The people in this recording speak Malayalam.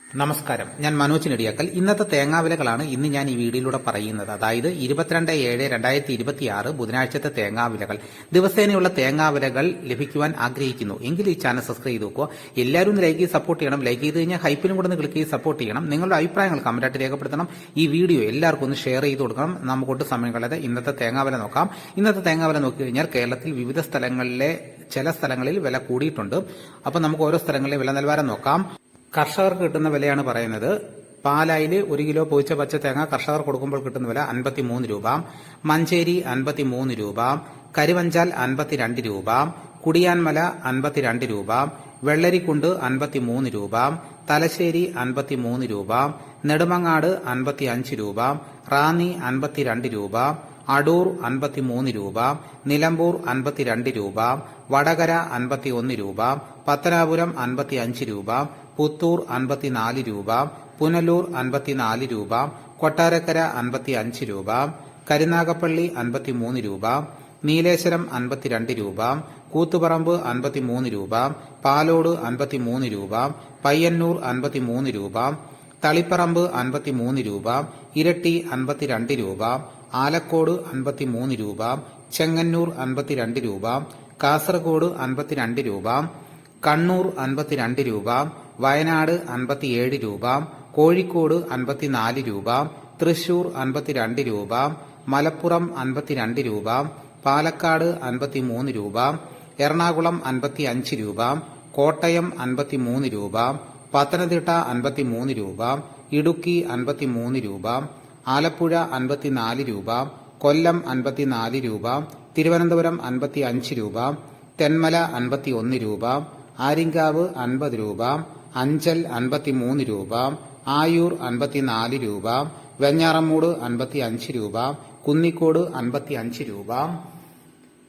നമസ്കാരം, ഞാൻ മനോജ് നെടിയാക്കൽ. ഇന്നത്തെ തേങ്ങാവിലകളാണ് ഇന്ന് ഞാൻ ഈ വീഡിയോയിലൂടെ പറയുന്നത്. അതായത് 22/7/2026 ബുധനാഴ്ചത്തെ തേങ്ങാവിലകൾ. ദിവസേനയുള്ള തേങ്ങാവിലകൾ ലഭിക്കുവാൻ ആഗ്രഹിക്കുന്നു എങ്കിൽ ഈ ചാനൽ സബ്സ്ക്രൈബ് ചെയ്ത് നോക്കുക. എല്ലാവരും ഒന്ന് ലൈക്ക് ചെയ്ത് സപ്പോർട്ട് ചെയ്യണം. ലൈക്ക് ചെയ്ത് കഴിഞ്ഞാൽ ഹൈപ്പിലും കൂടെ ഒന്ന് ക്ലിക്ക് ചെയ്ത് സപ്പോർട്ട് ചെയ്യണം. നിങ്ങളുടെ അഭിപ്രായങ്ങൾ കമന്റായിട്ട് രേഖപ്പെടുത്തണം. ഈ വീഡിയോ എല്ലാവർക്കും ഒന്ന് ഷെയർ ചെയ്ത് കൊടുക്കണം. നമുക്കൊട്ട് സമയം കളയാതെ ഇന്നത്തെ തേങ്ങാവില നോക്കാം. ഇന്നത്തെ തേങ്ങാവില നോക്കിക്കഴിഞ്ഞാൽ കേരളത്തിൽ വിവിധ സ്ഥലങ്ങളിലെ ചില സ്ഥലങ്ങളിൽ വില കൂടിയിട്ടുണ്ട്. അപ്പോൾ നമുക്ക് ഓരോ സ്ഥലങ്ങളിലെ വില നിലവാരം നോക്കാം. കർഷകർക്ക് കിട്ടുന്ന വിലയാണ് പറയുന്നത്. പാലായിൽ 1 കിലോ പൊതിച്ച പച്ച തേങ്ങ കർഷകർ കൊടുക്കുമ്പോൾ കിട്ടുന്ന വില 53 രൂപ. മഞ്ചേരി 53 രൂപ. കരുവഞ്ചാൽ 52 രൂപ. കുടിയാൻമല 52 രൂപ. വെള്ളരിക്കുണ്ട് 53 രൂപ. തലശ്ശേരി 53 രൂപ. നെടുമങ്ങാട് 55 രൂപ. റാന്നി 52 രൂപ. അടൂർ 53 രൂപ. നിലമ്പൂർ 52 രൂപ. വടകര 51 രൂപ. പത്തനാപുരം 55 രൂപ. പുത്തൂർ 54 രൂപ. പുനലൂർ 54 രൂപ. കൊട്ടാരക്കര 55 രൂപ. കരുനാഗപ്പള്ളി 53 രൂപ. നീലേശ്വരം 52 രൂപ. കൂത്തുപറമ്പ് 53 രൂപ. പാലോട് 53 രൂപ. പയ്യന്നൂർ 53 രൂപ. തളിപ്പറമ്പ് 53 രൂപ. ഇരട്ടി 52 രൂപ. ആലക്കോട് 53 രൂപ. ചെങ്ങന്നൂർ 52 രൂപ. കാസർഗോഡ് 52 രൂപ. കണ്ണൂർ 52 രൂപ. വയനാട് 57 രൂപ. കോഴിക്കോട് 54 രൂപ. തൃശൂർ 52 രൂപ. മലപ്പുറം 52 രൂപ. പാലക്കാട് 53 രൂപ. എറണാകുളം 55 രൂപ. കോട്ടയം 53 രൂപ. പത്തനംതിട്ട 53 രൂപ. ഇടുക്കി 53 രൂപ. ആലപ്പുഴ 54 രൂപ. കൊല്ലം 54 രൂപ. തിരുവനന്തപുരം 55 രൂപ. തെന്മല 51 രൂപ. ആര്യങ്കാവ് 50 രൂപ. അഞ്ചൽ 53 രൂപ. ആയൂർ 54 രൂപ. വെഞ്ഞാറമ്മൂട് 55 രൂപ. കുന്നിക്കോട് 55 രൂപ.